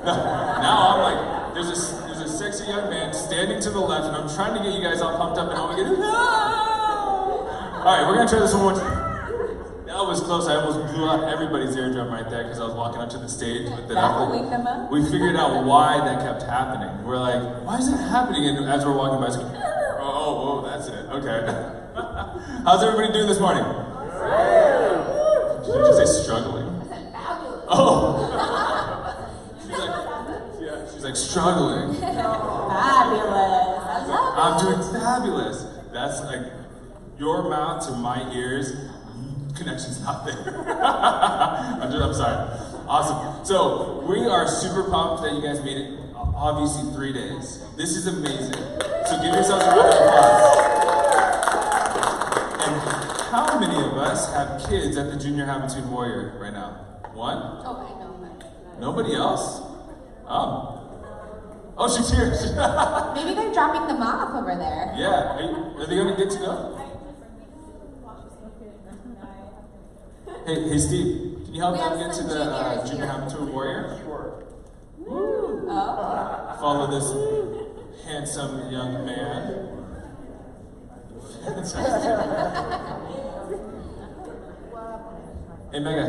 Now I'm like, there's a sexy young man standing to the left, and I'm trying to get you guys all pumped up, and all we get is, no! All right, we're gonna try this one more time. That was close. I almost blew out everybody's eardrum right there because I was walking onto the stage with the we figured out why that kept happening. We're like, why is it happening? And as we're walking by, it's like, oh, that's it. Okay. How's everybody doing this morning? Did you just say struggling? Oh. She's like struggling. Fabulous. I'm doing fabulous. That's like your mouth to my ears. Connection's not there. I'm sorry. Awesome. So we are super pumped that you guys made it. Obviously 3 days. This is amazing. So give yourselves a round of applause. And how many of us have kids at the Junior Habitude Warrior right now? One? Oh, I know. Nobody else? Oh, she's here. Maybe they're dropping them off over there. Yeah. Are they going to get to go? Hey, Steve, can you help them get to the Junior Habitude Warrior? Sure. Oh. Follow this handsome young man. Hey, Mega,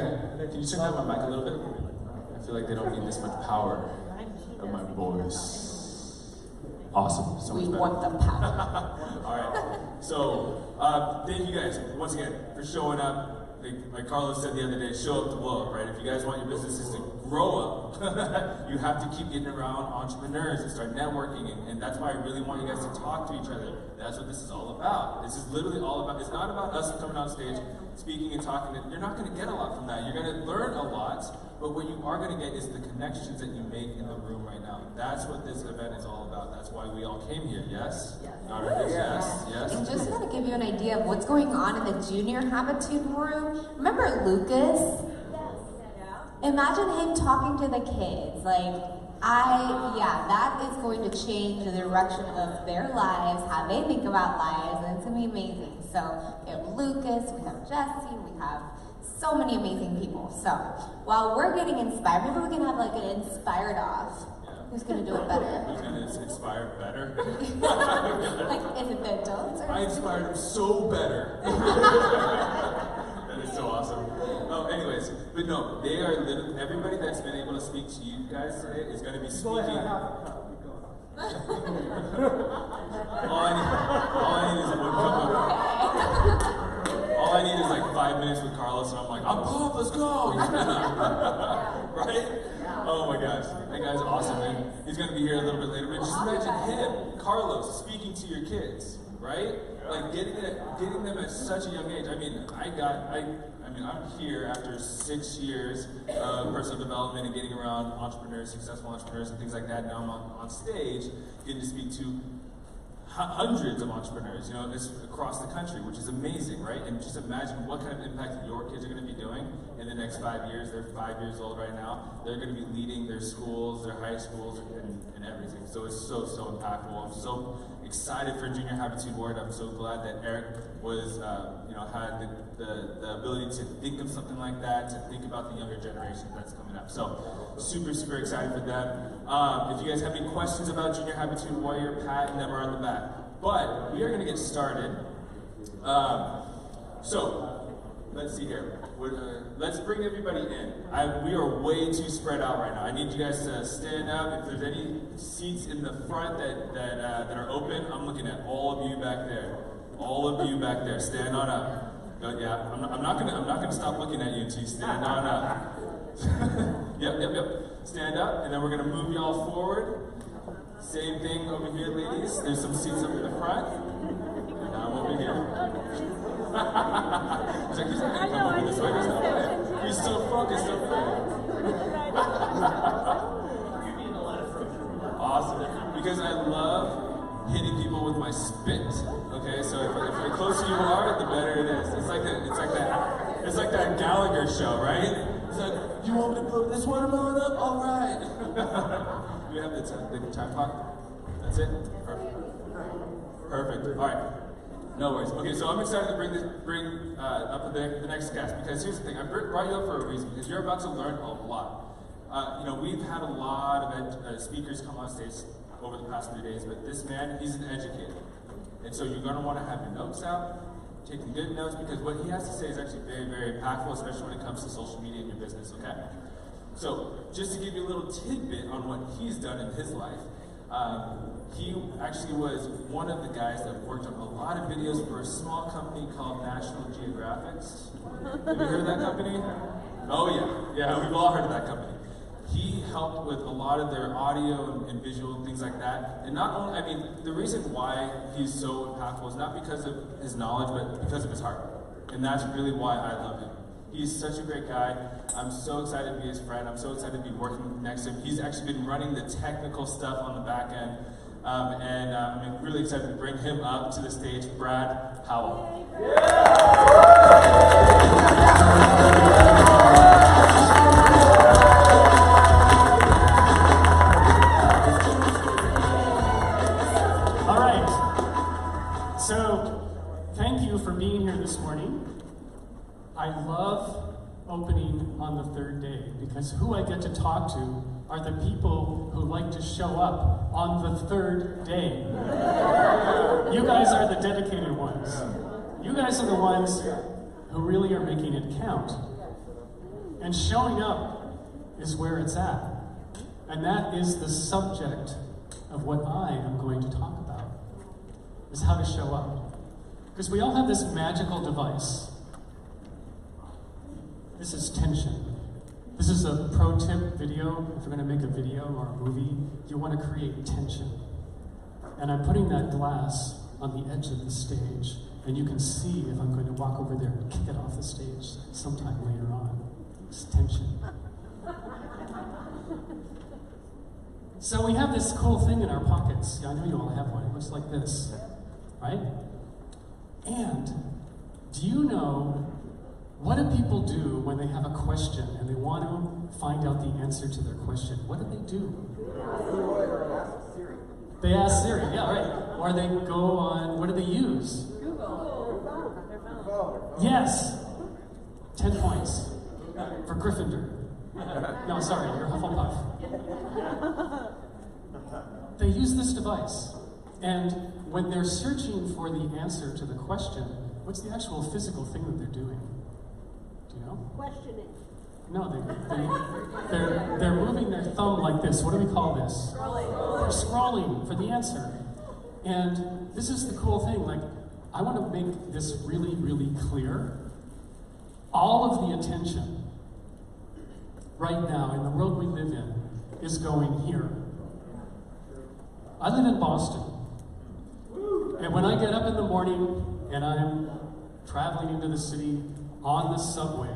can you turn down my mic a little bit? I feel like they don't need this much power of my voice. Awesome. So much better. We want the power. All right. So, thank you guys once again for showing up. Like Carlos said the other day, show up to blow up, right? If you guys want your businesses to grow up, you have to keep getting around entrepreneurs and start networking, and that's why I really want you guys to talk to each other. That's what this is all about. This is literally all about, it's not about us coming on stage, speaking and talking. You're not going to get a lot from that. You're going to learn a lot, but what you are going to get is the connections that you make in the room right now. That's what this event is all about. That's why we all came here, yes? Yes. And just want to give you an idea of what's going on in the Junior Habitude room. Remember Lucas? Imagine him talking to the kids. That is going to change the direction of their lives, how they think about lives, and it's going to be amazing. So we have Lucas, we have Jesse, we have so many amazing people. So while we're getting inspired, maybe we can have like an inspired off. Who's going to do it better? Who's going to inspire better? Like individuals? I inspired him so better. That is so awesome. Oh, anyways, but no, they are literally, everybody that's been able to speak to you guys today is going to be speaking. all I need is one cup of. All I need is like 5 minutes with Carlos, and I'm like, I'm pumped, let's go! Right? Oh my gosh, that guy's awesome, man. He's gonna be here a little bit later, but just imagine him, Carlos, speaking to your kids, right? Like getting them at such a young age. I mean, I'm here after 6 years of personal development and getting around entrepreneurs, successful entrepreneurs, and things like that. Now I'm on stage, getting to speak to hundreds of entrepreneurs, it's across the country, which is amazing, right? And just imagine what kind of impact your kids are going to be doing in the next 5 years. They're 5 years old right now. They're going to be leading their schools, their high schools, and everything. So it's so impactful. I'm so excited for Junior Habitude Warrior. I'm so glad that Eric was, had the ability to think of something like that, to think about the younger generation that's coming up. So super excited for them. If you guys have any questions about Junior Habitude Warrior, Pat and them are on the back. But we are going to get started. So let's see here. Let's bring everybody in. We are way too spread out right now. I need you guys to stand up. If there's any seats in the front that are open, I'm looking at all of you back there. All of you back there, stand on up. Yeah, I'm not gonna stop looking at you until you stand on up. Yep. Stand up, and then we're gonna move y'all forward. Same thing over here, ladies. There's some seats up in the front. And now I'm over here. He's like, he's not gonna come over this way. There's no way. He's so focused over there. Awesome. Because I love hitting people with my spit. Okay, so if the closer you are, the better it is. It's like that Gallagher show, right? It's like, you want me to blow this watermelon up? All right. Do we have the time clock? That's it. Perfect. All right. No worries. Okay, so I'm excited to bring up the next guest, because here's the thing. I brought you up for a reason, because you're about to learn a lot. we've had a lot of speakers come on stage over the past 3 days, but this man, he's an educator. And so you're gonna wanna have your notes out, taking good notes, because what he has to say is actually very, very impactful, especially when it comes to social media in your business, okay? So, just to give you a little tidbit on what he's done in his life, he actually was one of the guys that worked on a lot of videos for a small company called National Geographic. Have you heard of that company? Oh yeah, we've all heard of that company. He helped with a lot of their audio and visual and things like that. And not only, the reason why he's so impactful is not because of his knowledge, but because of his heart. And that's really why I love him. He's such a great guy. I'm so excited to be his friend. I'm so excited to be working next to him. He's actually been running the technical stuff on the back end. I'm really excited to bring him up to the stage, Brad Powell. All right. So, thank you for being here this morning. I love opening on the third day because who I get to talk to are the people who like to show up on the third day. You guys are the dedicated ones. You guys are the ones who really are making it count. And showing up is where it's at. And that is the subject of what I am going to talk about, is how to show up. Because we all have this magical device. This is tension. This is a pro tip video. If you're going to make a video or a movie, you want to create tension. And I'm putting that glass on the edge of the stage, and you can see if I'm going to walk over there and kick it off the stage sometime later on. It's tension. So we have this cool thing in our pockets. Yeah, I know you all have one. It looks like this, right? And do you know, what do people do when they have a question and they want to find out the answer to their question? What do they do? They ask Siri, yeah, right. Or they go on, what do they use? Google. Yes. 10 points for Gryffindor. No, sorry, you're Hufflepuff. They use this device. And when they're searching for the answer to the question, what's the actual physical thing that they're doing? Do you know? Questioning. No, they're moving their thumb like this. What do we call this? Scrolling. They're scrolling for the answer. And this is the cool thing, like, I want to make this really, really clear. All of the attention right now in the world we live in is going here. I live in Boston. And when I get up in the morning and I'm traveling into the city on the subway,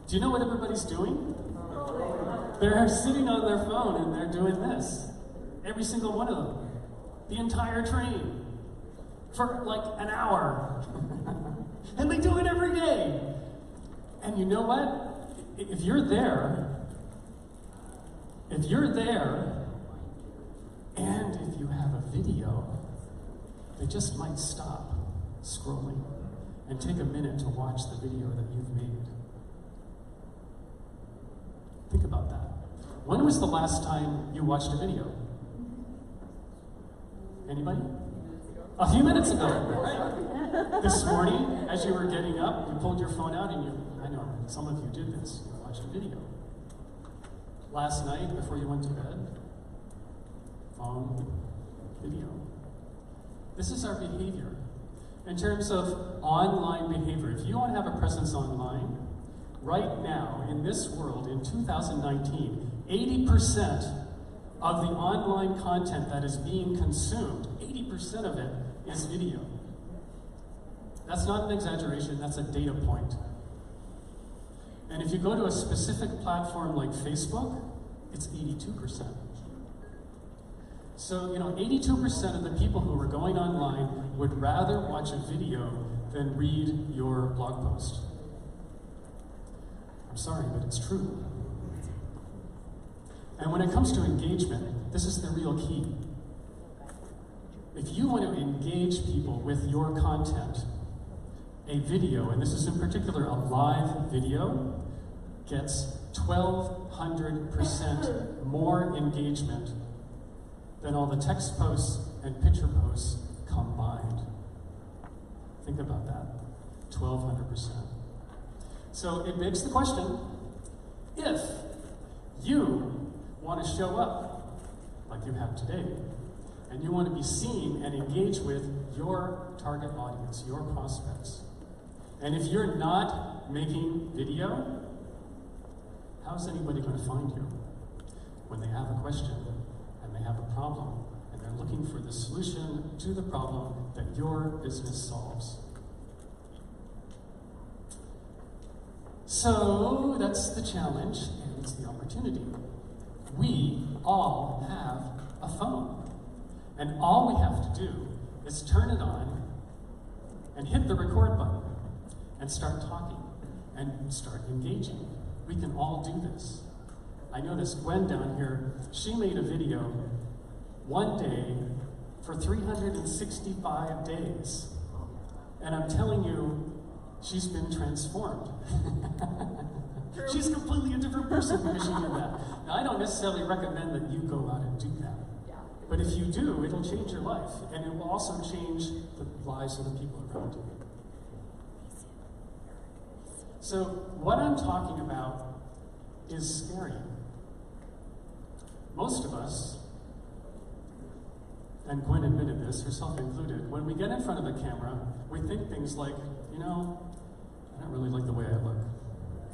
do you know what everybody's doing? They're sitting on their phone and they're doing this. Every single one of them. The entire train. For like an hour. And they do it every day. And you know what? If you're there, and if you have a video, they just might stop scrolling and take a minute to watch the video that you've made. Think about that. When was the last time you watched a video? Anybody? A few minutes ago, right? This morning, as you were getting up, you pulled your phone out and I know some of you did this, you watched a video. Last night, before you went to bed, phone, video. This is our behavior. In terms of online behavior, if you want to have a presence online, right now, in this world, in 2019, 80% of the online content that is being consumed, 80% of it is video. That's not an exaggeration, that's a data point. And if you go to a specific platform like Facebook, it's 82%. So, 82% of the people who are going online would rather watch a video than read your blog post. I'm sorry, but it's true. And when it comes to engagement, this is the real key. If you want to engage people with your content, a video, and this is in particular a live video, gets 1,200 1,200% more engagement than all the text posts and picture posts combined. Think about that, 1,200%. So it begs the question, if you want to show up like you have today, and you want to be seen and engage with your target audience, your prospects, and if you're not making video, how's anybody going to find you when they have a question and they have a problem and they're looking for the solution to the problem that your business solves? So that's the challenge and it's the opportunity. We all have a phone, and all we have to do is turn it on and hit the record button and start talking and start engaging. We can all do this. I noticed Gwen down here, she made a video one day for 365 days. And I'm telling you, she's been transformed. She's completely a different person because she did that. Now, I don't necessarily recommend that you go out and do that. But if you do, it'll change your life. And it will also change the lives of the people around you. So what I'm talking about is scary. Most of us, and Gwen admitted this, herself included, when we get in front of a camera, we think things like, you know, I don't really like the way I look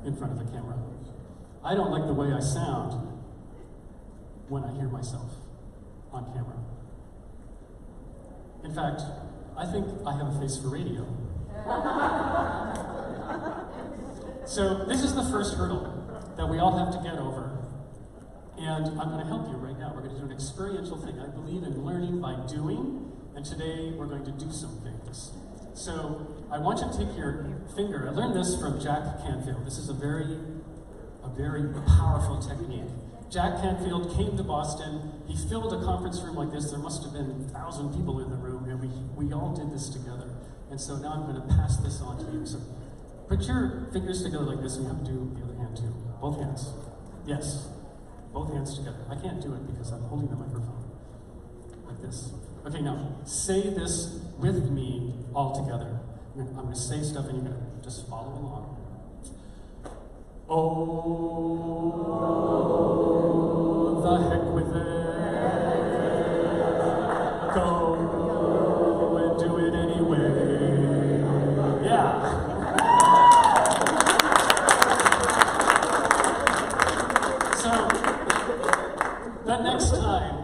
in front of the camera. I don't like the way I sound when I hear myself on camera. In fact, I think I have a face for radio. So this is the first hurdle that we all have to get over. And I'm going to help you right now. We're going to do an experiential thing. I believe in learning by doing, and today we're going to do some things. So I want you to take your finger. I learned this from Jack Canfield. This is a very powerful technique. Jack Canfield came to Boston. He filled a conference room like this. There must have been 1,000 people in the room, and we all did this together. And so now I'm going to pass this on to you. So put your fingers together like this, and you have to do the other hand too. Both hands. Yes. Both hands together. I can't do it because I'm holding the microphone. Like this. Okay, now, say this with me all together. I'm going to say stuff and you're going to just follow along. Oh, the heck with it. Go and do it anyway. Yeah. The next time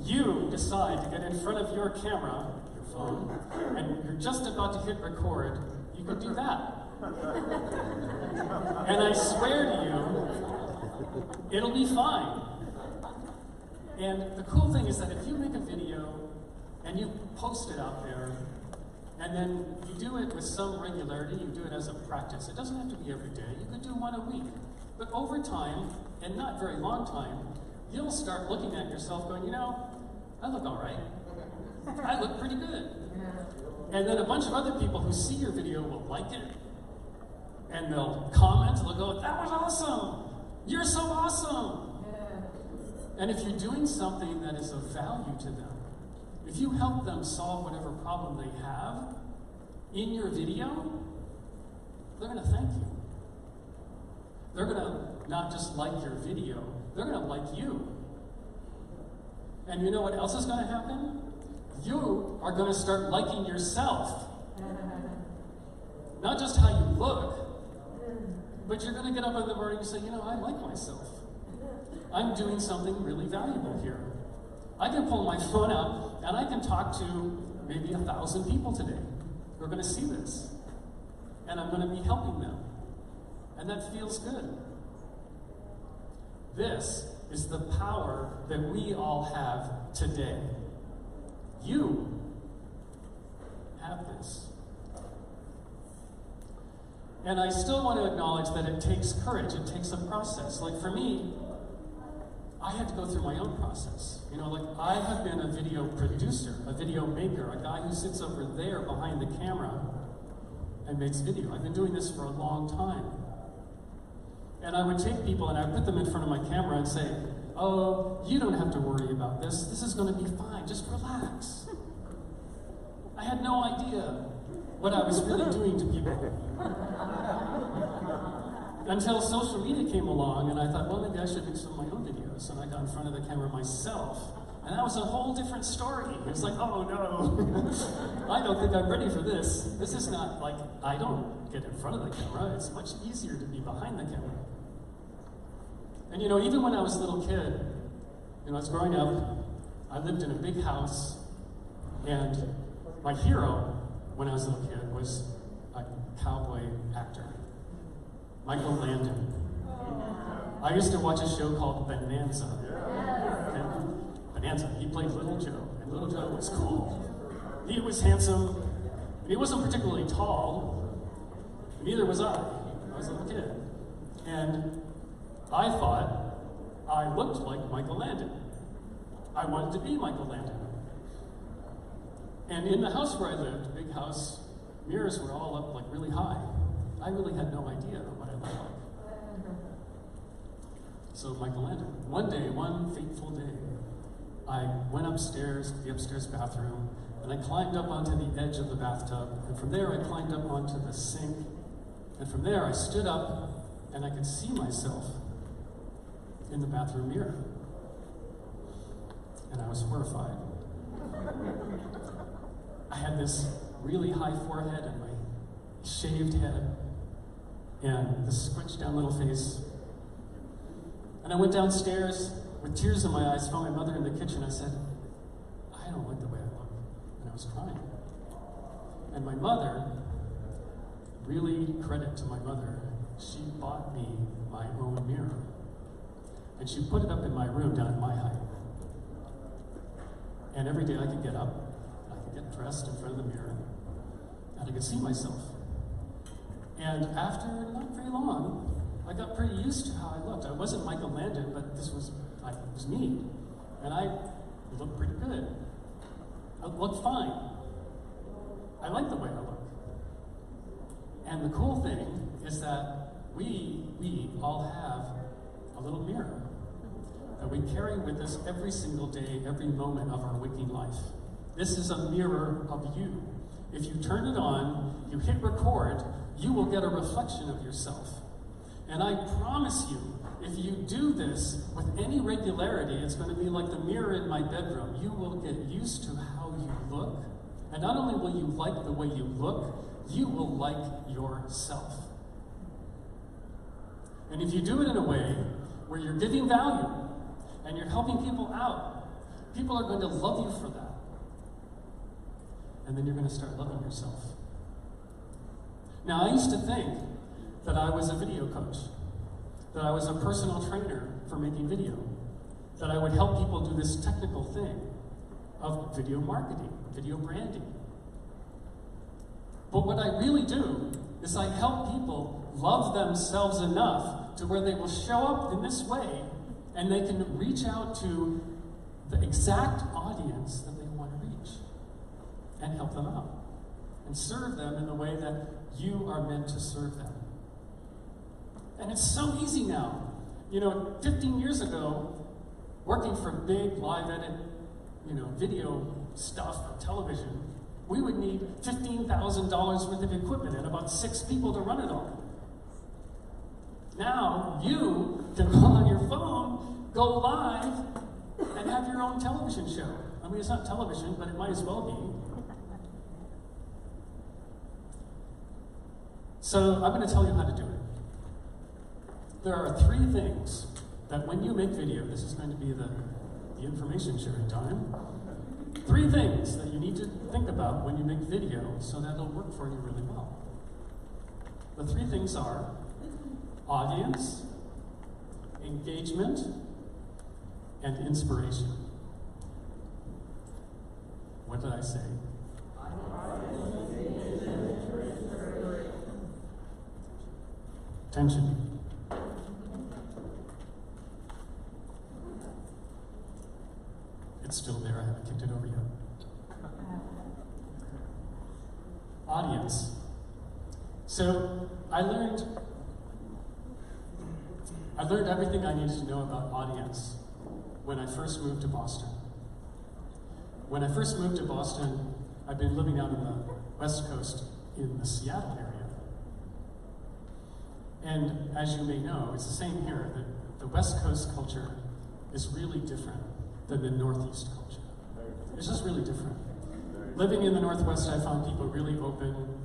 you decide to get in front of your camera, your phone, and you're just about to hit record, you can do that. And I swear to you, it'll be fine. And the cool thing is that if you make a video and you post it out there, and then you do it with some regularity, you do it as a practice. It doesn't have to be every day. You could do one a week. But over time, and not very long time, you'll start looking at yourself going, you know, I look all right. I look pretty good. And then a bunch of other people who see your video will like it. And they'll comment, they'll go, that was awesome. You're so awesome. And if you're doing something that is of value to them, if you help them solve whatever problem they have in your video, they're going to thank you. They're going to not just like your video, they're going to like you. And you know what else is going to happen? You are going to start liking yourself. Not just how you look, but you're going to get up in the morning and say, you know, I like myself. I'm doing something really valuable here. I can pull my phone out and I can talk to maybe 1,000 people today who are going to see this. And I'm going to be helping them. And that feels good. This is the power that we all have today. You have this. And I still want to acknowledge that it takes courage, it takes a process. Like for me, I had to go through my own process. You know, like I have been a video producer, a video maker, a guy who sits over there behind the camera and makes video. I've been doing this for a long time. And I would take people and I'd put them in front of my camera and say, oh, you don't have to worry about this. This is going to be fine. Just relax. I had no idea what I was really doing to people. Until social media came along and I thought, well, maybe I should make some of my own videos. And I got in front of the camera myself. And that was a whole different story. It was like, oh no, I don't think I'm ready for this. This is not like, I don't get in front of the camera. It's much easier to be behind the camera. And you know, even when I was a little kid, you know, I was growing up, I lived in a big house, and my hero when I was a little kid was a cowboy actor, Michael Landon. I used to watch a show called Bonanza. Okay? Bonanza, he played Little Joe, and Little Joe was cool. He was handsome, and he wasn't particularly tall, and neither was I. I was a little kid. And I thought I looked like Michael Landon. I wanted to be Michael Landon. And in the house where I lived, big house, mirrors were all up like really high. I really had no idea what I looked like. So Michael Landon. One day, one fateful day, I went upstairs to the upstairs bathroom, and I climbed up onto the edge of the bathtub, and from there I climbed up onto the sink, and from there I stood up, and I could see myself in the bathroom mirror. And I was horrified. I had this really high forehead and my shaved head and this squinched down little face. And I went downstairs with tears in my eyes, found my mother in the kitchen. I said, I don't like the way I look. And I was crying. And my mother, really credit to my mother, she bought me my own mirror. And she put it up in my room down at my height. And every day I could get up, I could get dressed in front of the mirror, and I could see myself. And after not very long, I got pretty used to how I looked. I wasn't Michael Landon, but this was me. And I looked pretty good. I looked fine. I like the way I look. And the cool thing is that we all have a little mirror that we carry with us every single day, every moment of our waking life. This is a mirror of you. If you turn it on, you hit record, you will get a reflection of yourself. And I promise you, if you do this with any regularity, it's going to be like the mirror in my bedroom. You will get used to how you look. And not only will you like the way you look, you will like yourself. And if you do it in a way where you're giving value and you're helping people out, people are going to love you for that. And then you're going to start loving yourself. Now, I used to think that I was a video coach, that I was a personal trainer for making video, that I would help people do this technical thing of video marketing, video branding. But what I really do is I help people love themselves enough to where they will show up in this way and they can reach out to the exact audience that they want to reach and help them out and serve them in the way that you are meant to serve them. And it's so easy now. You know, 15 years ago, working for big live edit, video stuff on television, we would need $15,000 worth of equipment and about 6 people to run it all. Now, you can go on your phone, go live, and have your own television show. I mean, it's not television, but it might as well be. So, I'm going to tell you how to do it. There are 3 things that when you make video, this is going to be the information sharing time. 3 things that you need to think about when you make video so that it'll work for you really well. The 3 things are audience, engagement, and inspiration. What did I say? Attention. It's still there, I haven't kicked it over yet. Audience. So I learned learned everything I needed to know about audience when I first moved to Boston. When I first moved to Boston, I'd been living out in the West Coast in the Seattle area. And as you may know, it's the same here, that the West Coast culture is really different than the Northeast culture. It's just really different. Living in the Northwest, I found people really open.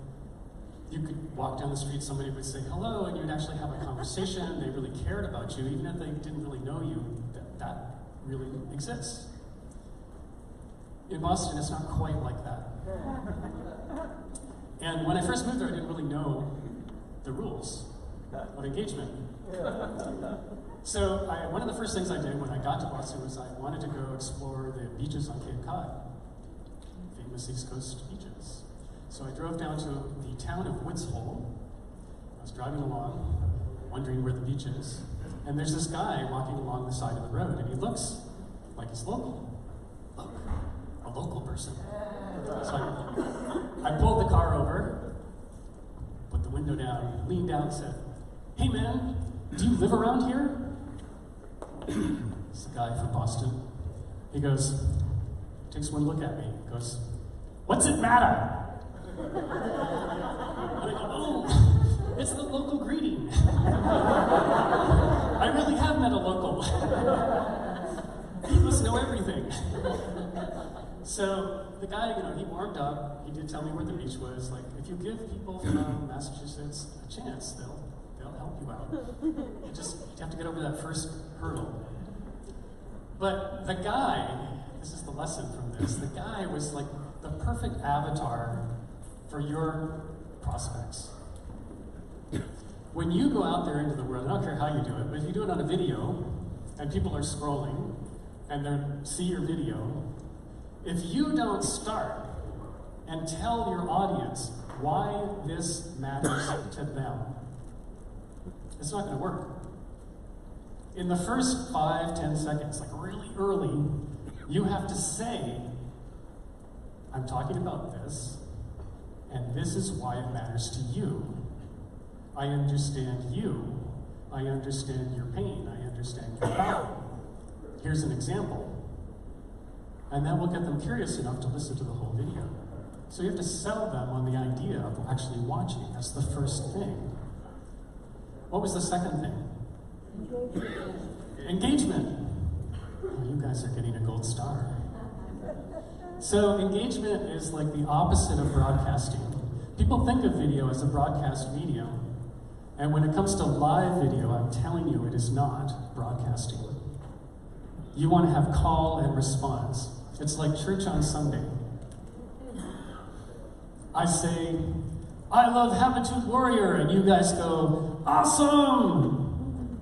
You could walk down the street, somebody would say hello, and you'd actually have a conversation. They really cared about you, even if they didn't really know you. That really exists. In Boston, it's not quite like that. And when I first moved there, I didn't really know the rules of engagement. So one of the first things I did when I got to Boston was I wanted to go explore the beaches on Cape Cod, famous East Coast beaches. So I drove down to the town of Woods Hole. I was driving along, wondering where the beach is, and there's this guy walking along the side of the road, and he looks like he's local. Look, a local person. So I pulled the car over, put the window down, leaned down and said, "Hey man, do you live around here?" It's the guy from Boston. He goes, takes one look at me, goes, "What's it matter?" And I go, "Oh, it's the local greeting." I really have met a local. He must know everything. So the guy, he warmed up. He did tell me where the beach was. Like, if you give people from Massachusetts a chance, they'll help you out. You have to get over that first hurdle. But the guy, this is the lesson from this, the guy was like the perfect avatar for your prospects. When you go out there into the world, I don't care how you do it, but if you do it on a video, and people are scrolling, and they see your video, if you don't start and tell your audience why this matters to them, it's not going to work. In the first 5-10 seconds, like really early, you have to say, "I'm talking about this, and this is why it matters to you. I understand you. I understand your pain. I understand your power. Here's an example." And that will get them curious enough to listen to the whole video. So you have to sell them on the idea of actually watching. That's the first thing. What was the second thing? Engagement. Oh, you guys are getting a gold star. So engagement is like the opposite of broadcasting. People think of video as a broadcast medium. And when it comes to live video, I'm telling you, it is not broadcasting. You want to have call and response. It's like church on Sunday. I say, "I love Habitude Warrior," and you guys go, "Awesome!"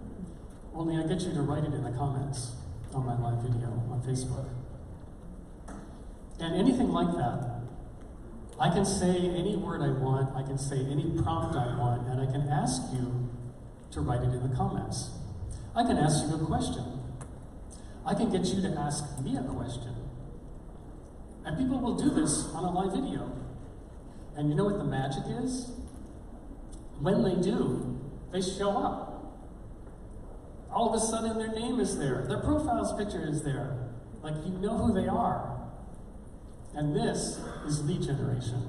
Only I get you to write it in the comments on my live video on Facebook. And anything like that, I can say any word I want, I can say any prompt I want, and I can ask you to write it in the comments. I can ask you a question. I can get you to ask me a question. And people will do this on a live video. And you know what the magic is? When they do, they show up. All of a sudden their name is there, their profile's picture is there. Like, you know who they are. And this is lead generation.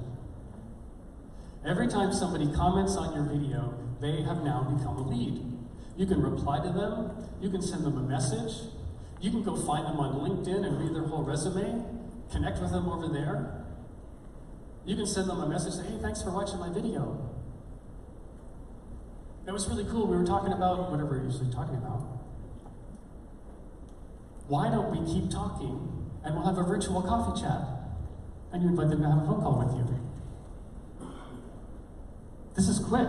Every time somebody comments on your video, they have now become a lead. You can reply to them, you can send them a message, you can go find them on LinkedIn and read their whole resume, connect with them over there. You can send them a message, say, "Hey, thanks for watching my video. That was really cool. We were talking about," whatever we're usually talking about. "Why don't we keep talking and we'll have a virtual coffee chat?" And you invite them to have a phone call with you. This is quick.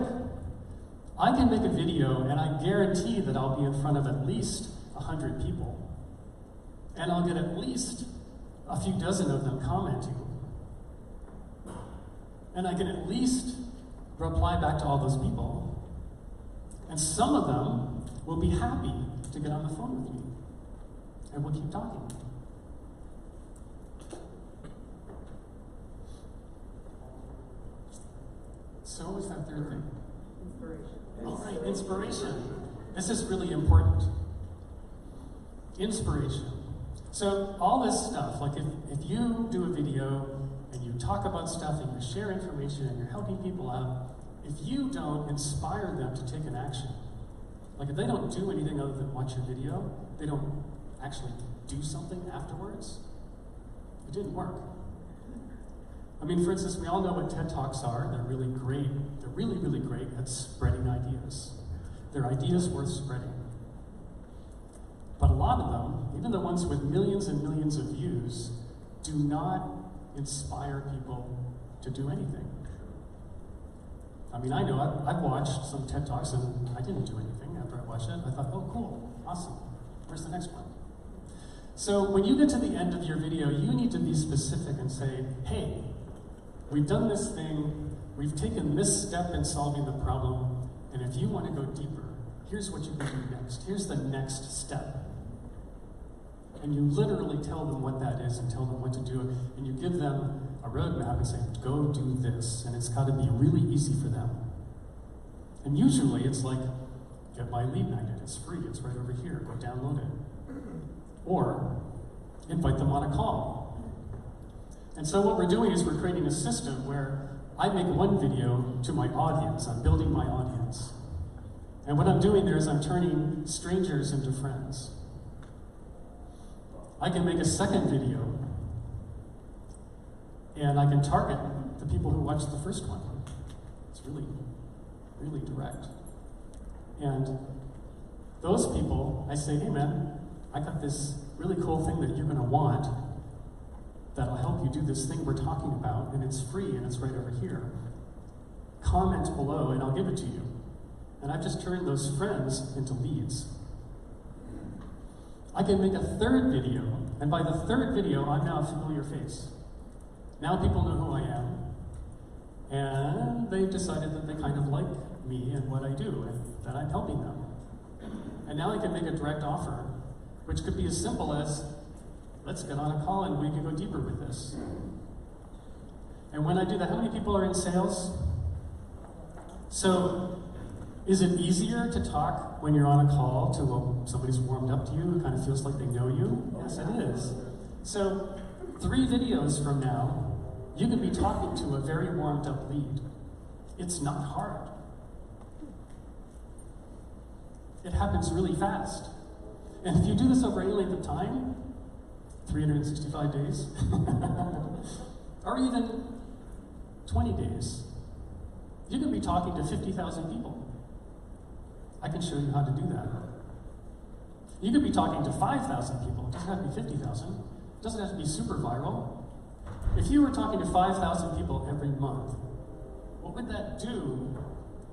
I can make a video and I guarantee that I'll be in front of at least 100 people. And I'll get at least a few dozen of them commenting. And I can at least reply back to all those people. And some of them will be happy to get on the phone with me. And we'll keep talking. So what was that third thing? Inspiration. All right, inspiration. This is really important. Inspiration. So all this stuff, like if you do a video and you talk about stuff and you share information and you're helping people out, if you don't inspire them to take an action, like if they don't do anything other than watch your video, they don't actually do something afterwards, it didn't work. I mean, for instance, we all know what TED Talks are. They're really great. They're really, really great at spreading ideas. They're ideas worth spreading. But a lot of them, even the ones with millions and millions of views, do not inspire people to do anything. I mean, I know I've watched some TED Talks and I didn't do anything after I watched it. I thought, oh, cool, awesome. Where's the next one? So when you get to the end of your video, you need to be specific and say, hey, we've done this thing, we've taken this step in solving the problem, and if you want to go deeper, here's what you can do next. Here's the next step. And you literally tell them what that is and tell them what to do, and you give them a roadmap and say, go do this, and it's got to be really easy for them. And usually it's like, get my lead magnet, it's free, it's right over here, go download it. Or invite them on a call. And so what we're doing is we're creating a system where I make one video to my audience, I'm building my audience. And what I'm doing there is I'm turning strangers into friends. I can make a second video, and I can target the people who watched the first one. It's really, really direct. And those people, I say, hey man, I got this really cool thing that you're gonna want that'll help you do this thing we're talking about, and it's free and it's right over here. Comment below and I'll give it to you. And I've just turned those friends into leads. I can make a third video, and by the third video, I'm now a familiar face. Now people know who I am, and they've decided that they kind of like me and what I do, and that I'm helping them. And now I can make a direct offer, which could be as simple as, let's get on a call and we can go deeper with this. And when I do that, how many people are in sales? So, is it easier to talk when you're on a call to somebody's warmed up to you, who kind of feels like they know you? Yes, it is. So, 3 videos from now, you can be talking to a very warmed up lead. It's not hard. It happens really fast. And if you do this over any length of time, 365 days, or even 20 days, you can be talking to 50,000 people. I can show you how to do that. You could be talking to 5,000 people. It doesn't have to be 50,000. It doesn't have to be super viral. If you were talking to 5,000 people every month, what would that do